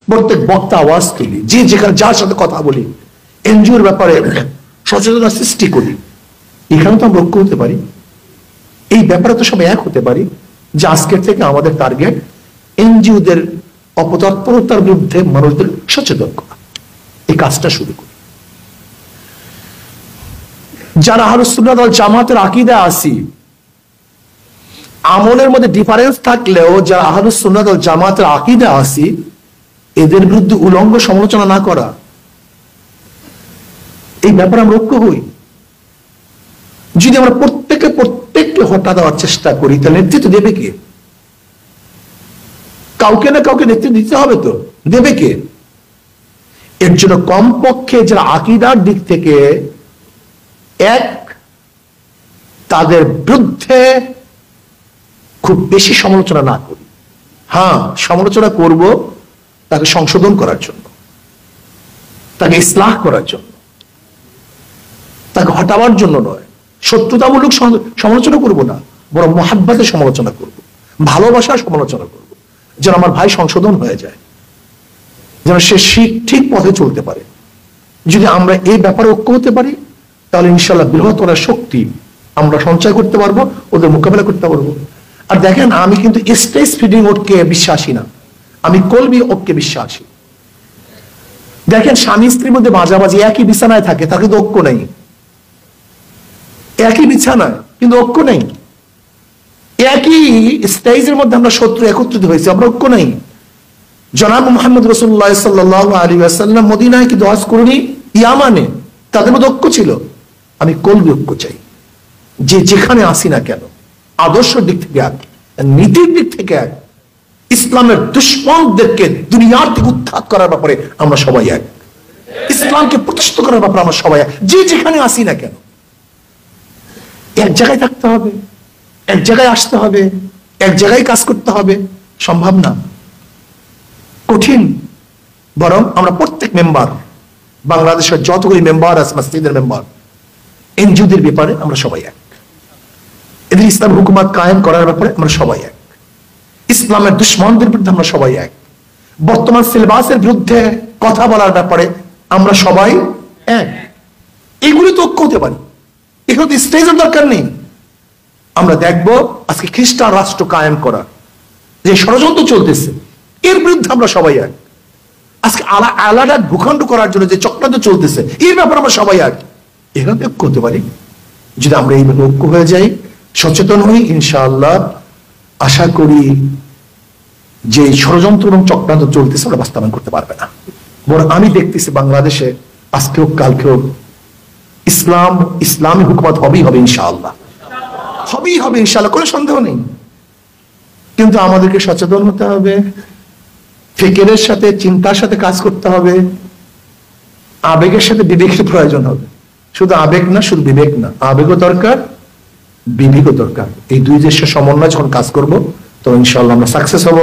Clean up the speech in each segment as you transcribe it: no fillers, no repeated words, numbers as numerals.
প্রত্যেক বক্তা আওয়াজ তুলি, যে যেখানে যার সাথে কথা বলি, এনজিওর ব্যাপারে সচেতনতা সৃষ্টি করি। এখানে তো আমরা ঐক্য হতে পারি, এই ব্যাপারে তো সবাই এক হতে পারি যে আজকের থেকে আমাদের টার্গেট এনজিওদের অপতৎপরতার বিরুদ্ধে মানুষদের সচেতন করা। এই কাজটা শুরু করি। যারা আহলুস সুন্নাত ওয়াল জামাতের আকীদা আসি, আমলের মধ্যে ডিফারেন্স থাকলেও যারা আহলুস সুন্নাত ওয়াল জামাতের আকীদা আসি, এদের বিরুদ্ধে উলঙ্গ সমালোচনা না করা, এই ব্যাপারে আমরা ঐক্য হই। যদি আমরা প্রত্যেককে হত্যা দেওয়ার চেষ্টা করি, তাহলে নেতৃত্ব দেবে কে? কাউকে না কাউকে নেতৃত্ব দিতে হবে, তো দেবে কে? এর জন্য কমপক্ষে যারা আকীদার দিক থেকে এক, তাদের বিরুদ্ধে খুব বেশি সমালোচনা না করি। হ্যাঁ, সমালোচনা করব তাকে সংশোধন করার জন্য, তাকে ইসলাহ করার জন্য, তাকে হটাবার জন্য নয়। শত্রুতামূলক সমালোচনা করব না, বরং মহাব্বতের সমালোচনা করব, ভালোবাসার সমালোচনা করব, যেন আমার ভাই সংশোধন হয়ে যায়, যেন সে ঠিক পথে চলতে পারে। যদি আমরা এই ব্যাপারে ঐক্য হতে পারি, তাহলে ইনশাল্লাহ বৃহত্তর শক্তি আমরা সঞ্চয় করতে পারবো, ওদের মোকাবেলা করতে পারবো। আর দেখেন, আমি কিন্তু স্টেজ ফিডিং ঐক্যে বিশ্বাসী না, আমি কলবি ঐক্যে বিশ্বাসী। দেখেন, স্বামী স্ত্রীর মধ্যে মাঝামাঝি একই বিছানায় থাকে, তার কিন্তু ঐক্য নেই। একই বিছানায় কিন্তু ঐক্য নেই। একই স্টেজের মধ্যে আমরা শত্রু একত্রিত হয়েছি, আমরা ঐক্য নেই। জনাব মুহাম্মদ রাসূলুল্লাহ সাল্লাল্লাহু আলাইহি ওয়াসাল্লাম মদিনায় কিন্তু হজ করেনি, ইয়ামানে, তাদের মধ্যে ঐক্য ছিল। আমি কলবি ঐক্য চাই। যে যেখানে আসি না কেন, আদর্শ দিক থেকে এক, নীতির দিক থেকে এক, ইসলামের দুশ্মনদেরকে দুনিয়ার থেকে উৎখাত করার ব্যাপারে আমরা সবাই এক, ইসলামকে প্রতিষ্ঠিত করার ব্যাপারে আমরা সবাই এক। যে যেখানে আসি না কেন, এক জায়গায় থাকতে হবে, এক জায়গায় আসতে হবে, এক জায়গায় কাজ করতে হবে। সম্ভব না, কঠিন। বরং আমরা প্রত্যেক মেম্বার, বাংলাদেশের যতগুলি মেম্বার আছে, মসজিদের মেম্বার, এনজিওদের ব্যাপারে আমরা সবাই এক। এদের ইসলাম হুকুমত কায়েম করার ব্যাপারে আমরা সবাই এক। ইসলামের দুশ্মনদের বিরুদ্ধে আমরা সবাই এক। বর্তমান সিলেবাসের বিরুদ্ধে কথা বলার ব্যাপারে আমরা সবাই এক। এগুলি তো ঐক্য হতে পারি, এখানে তো স্টেজের দরকার নেই। আমরা দেখব আজকে খ্রিস্টান রাষ্ট্র কায়েম করা যে ষড়যন্ত্র চলতেছে, এর বিরুদ্ধে আমরা সবাই এক। আজকে আলাদা ভূখণ্ড করার জন্য যে চক্রান্ত চলতেছে, এর ব্যাপারে আমরা সবাই এক। এখানে ঐক্য হতে পারি। যদি আমরা এইভাবে ঐক্য হয়ে যাই, সচেতন হই, ইনশাআল্লাহ আশা করি যে ষড়যন্ত্র এবং চক্রান্ত চলতেছে ওরা বাস্তবায়ন করতে পারবে না। বরং আমি দেখতেছি বাংলাদেশে আজকেও কালকেও ইসলামী হুকুমত হবেই হবে, ইনশাআল্লাহ হবেই হবে, ইনশাআল্লাহ, কোনো সন্দেহ নেই। কিন্তু আমাদেরকে সচেতন হতে হবে, ফিকিরের সাথে, চিন্তার সাথে কাজ করতে হবে, আবেগের সাথে বিবেকের প্রয়োজন হবে। শুধু আবেগ না, শুধু বিবেক না, আবেগও দরকার, বিবেকও দরকার। এই দুই দেশের সমন্বয় যখন কাজ করব, তো ইনশাআল্লাহ আমরা সাকসেস হব।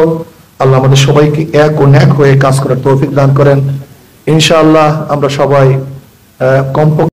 আল্লাহ আমাদের সবাইকে এক ও ন্যাক হয়ে কাজ করার তৌফিক দান করেন। ইনশাআল্লাহ আমরা সবাই কমপক্ষে